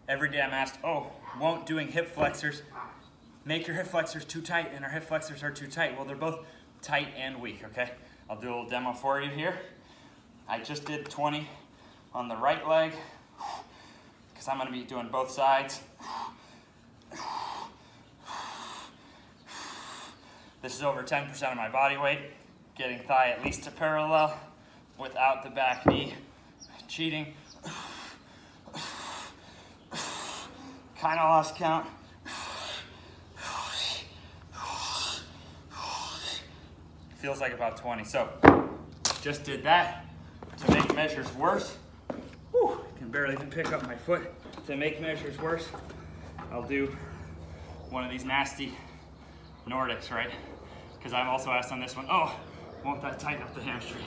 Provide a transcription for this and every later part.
Every day I'm asked, oh, won't doing hip flexors make your hip flexors too tight? And our hip flexors are too tight. Well, they're both tight and weak, okay? I'll do a little demo for you here. I just did 20 on the right leg because I'm gonna be doing both sides. This is over 10% of my body weight, getting thigh at least to parallel without the back knee cheating. Kind of lost count. Feels like about 20. So just did that. To make measures worse, whew, I can barely even pick up my foot. To make measures worse, I'll do one of these nasty Nordics, right? Because I'm also asked on this one, oh, won't that tighten up the hamstring?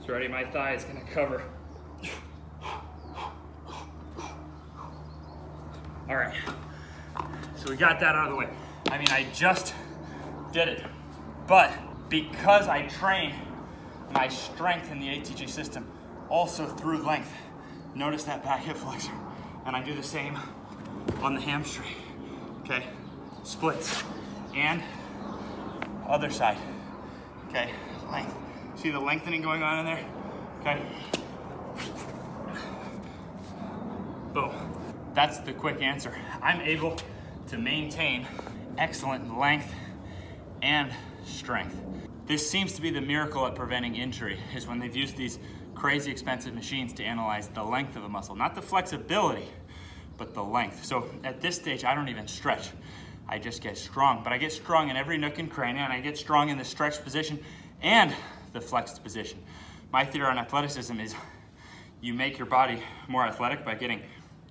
So ready, my thigh is gonna cover. All right, so we got that out of the way. I mean, I just did it, but because I train my strength in the ATG system also through length, notice that back hip flexor, and I do the same on the hamstring, okay? Splits, and other side, okay? Length, see the lengthening going on in there, okay? Boom. That's the quick answer. I'm able to maintain excellent length and strength. This seems to be the miracle at preventing injury, is when they've used these crazy expensive machines to analyze the length of a muscle, not the flexibility, but the length. So at this stage, I don't even stretch. I just get strong, but I get strong in every nook and cranny, and I get strong in the stretched position and the flexed position. My theory on athleticism is you make your body more athletic by getting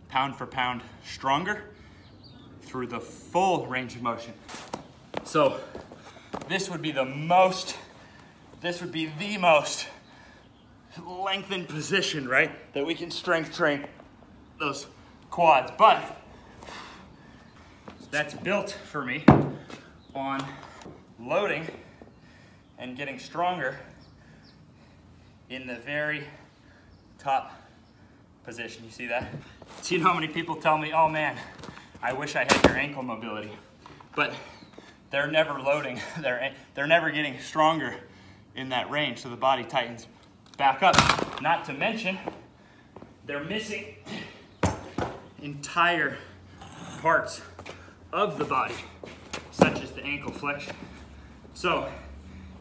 pound for pound stronger through the full range of motion. So this would be the most lengthened position, right? That we can strength train those quads, but that's built for me on loading and getting stronger in the very top position. You see that? So you know how many people tell me, oh man, I wish I had your ankle mobility, but they're never loading, they're never getting stronger in that range, so the body tightens back up. Not to mention, they're missing entire parts of the body, such as the ankle flexion. So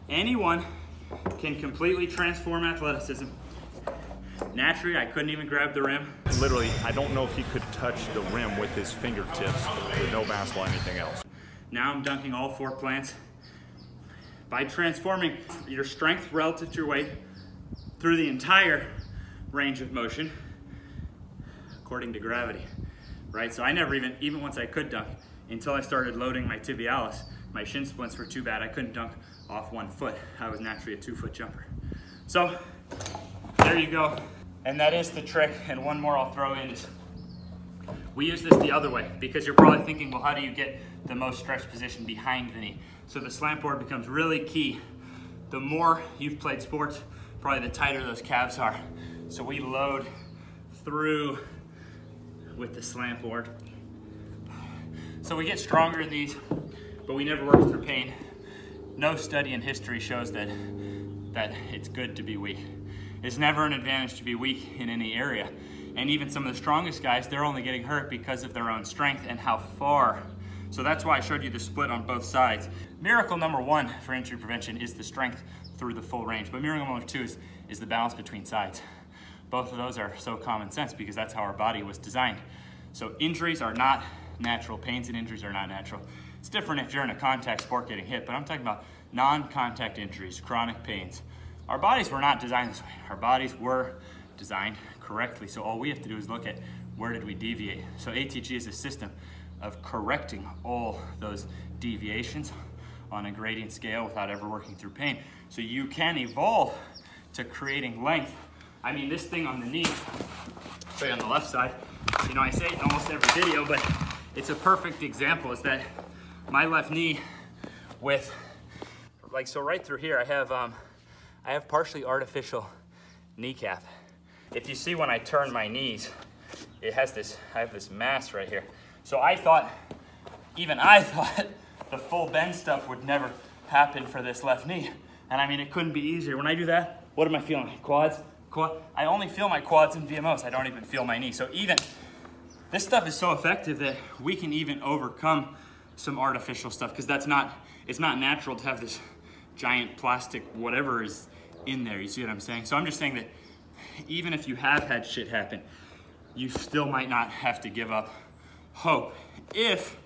anyone can completely transform athleticism. Naturally, I couldn't even grab the rim. Literally, I don't know if he could touch the rim with his fingertips with no basketball or anything else. Now I'm dunking all 4 plants. By transforming your strength relative to your weight through the entire range of motion, according to gravity, right? So I never even once I could dunk, until I started loading my tibialis, my shin splints were too bad. I couldn't dunk off 1 foot. I was naturally a 2-foot jumper. So there you go. And that is the trick. And one more I'll throw in is, we use this the other way, because you're probably thinking, well, how do you get the most stretched position behind the knee? So the slant board becomes really key. The more you've played sports, probably the tighter those calves are. So we load through with the slant board. So we get stronger in these, but we never work through pain. No study in history shows that it's good to be weak. It's never an advantage to be weak in any area. And even some of the strongest guys, they're only getting hurt because of their own strength and how far. So that's why I showed you the split on both sides. Miracle number 1 for injury prevention is the strength through the full range. But miracle number 2 is the balance between sides. Both of those are so common sense because that's how our body was designed. So injuries are not natural. Pains and injuries are not natural. It's different if you're in a contact sport getting hit, but I'm talking about non-contact injuries, chronic pains. Our bodies were not designed this way. Our bodies were designed correctly. So all we have to do is look at where did we deviate. So ATG is a system of correcting all those deviations on a gradient scale without ever working through pain. So you can evolve to creating length. I mean, this thing on the knee, say on the left side, you know, I say it in almost every video, but it's a perfect example, is that my left knee with, like, so right through here, I have partially artificial kneecap. If you see when I turn my knees, it has this, I have this mass right here. So I thought, even I thought the full bend stuff would never happen for this left knee. And I mean, it couldn't be easier. When I do that, what am I feeling? Quads? I only feel my quads and VMOs. I don't even feel my knee. So even, this stuff is so effective that we can even overcome some artificial stuff, because it's not natural to have this giant plastic whatever is in there. You see what I'm saying? So I'm just saying that even if you have had shit happen, you still might not have to give up hope if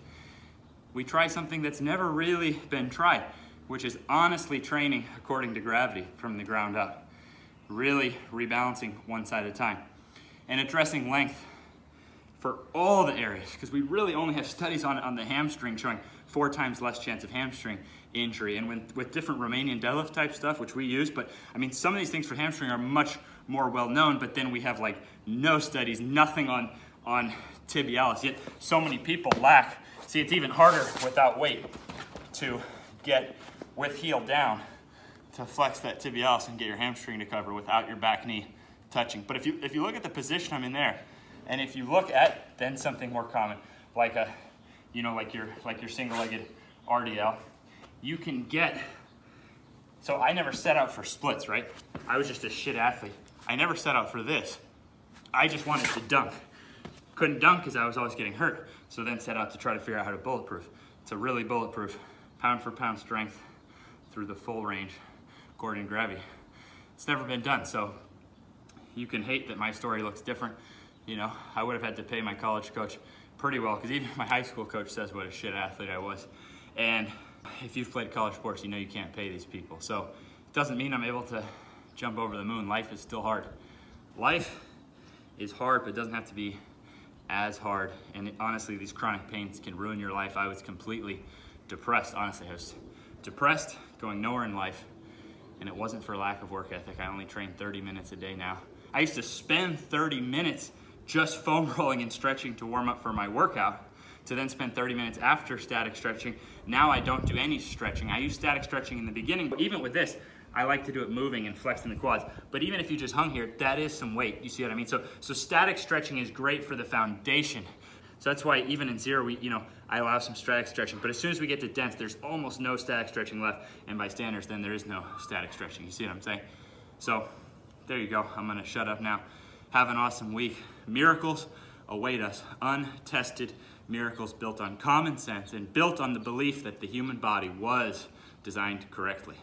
we try something that's never really been tried, which is honestly training according to gravity from the ground up, really rebalancing one side at a time, and addressing length for all the areas, because we really only have studies on the hamstring showing 4 times less chance of hamstring injury. And with different Romanian deadlift type stuff, which we use, but I mean, some of these things for hamstring are much more well known, but then we have like no studies, nothing on tibialis, yet so many people lack. See, it's even harder without weight to get with heel down to flex that tibialis and get your hamstring to cover without your back knee touching. But if you look at the position I'm in there, and if you look at then something more common, like a, you know, like your single-legged RDL, you can get, so I never set out for splits, right? I was just a shit athlete. I never set out for this. I just wanted to dunk. Couldn't dunk because I was always getting hurt. So then set out to try to figure out how to bulletproof. It's a really bulletproof, pound for pound strength through the full range, according to gravity. It's never been done, so you can hate that my story looks different. You know, I would have had to pay my college coach pretty well, because even my high school coach says what a shit athlete I was. And if you've played college sports, you know you can't pay these people. So it doesn't mean I'm able to jump over the moon. Life is still hard. Life is hard, but it doesn't have to be as hard. And honestly, these chronic pains can ruin your life. I was completely depressed. Honestly, I was depressed, going nowhere in life. And it wasn't for lack of work ethic. I only train 30 minutes a day now. I used to spend 30 minutes just foam rolling and stretching to warm up for my workout, to then spend 30 minutes after static stretching. Now I don't do any stretching. I use static stretching in the beginning, but even with this, I like to do it moving and flexing the quads. But even if you just hung here, that is some weight. You see what I mean? So static stretching is great for the foundation. So that's why even in zero, I allow some static stretching. But as soon as we get to dense, there's almost no static stretching left. And by standards, then there is no static stretching. You see what I'm saying? So there you go. I'm gonna shut up now. Have an awesome week. Miracles await us. Untested miracles built on common sense and built on the belief that the human body was designed correctly.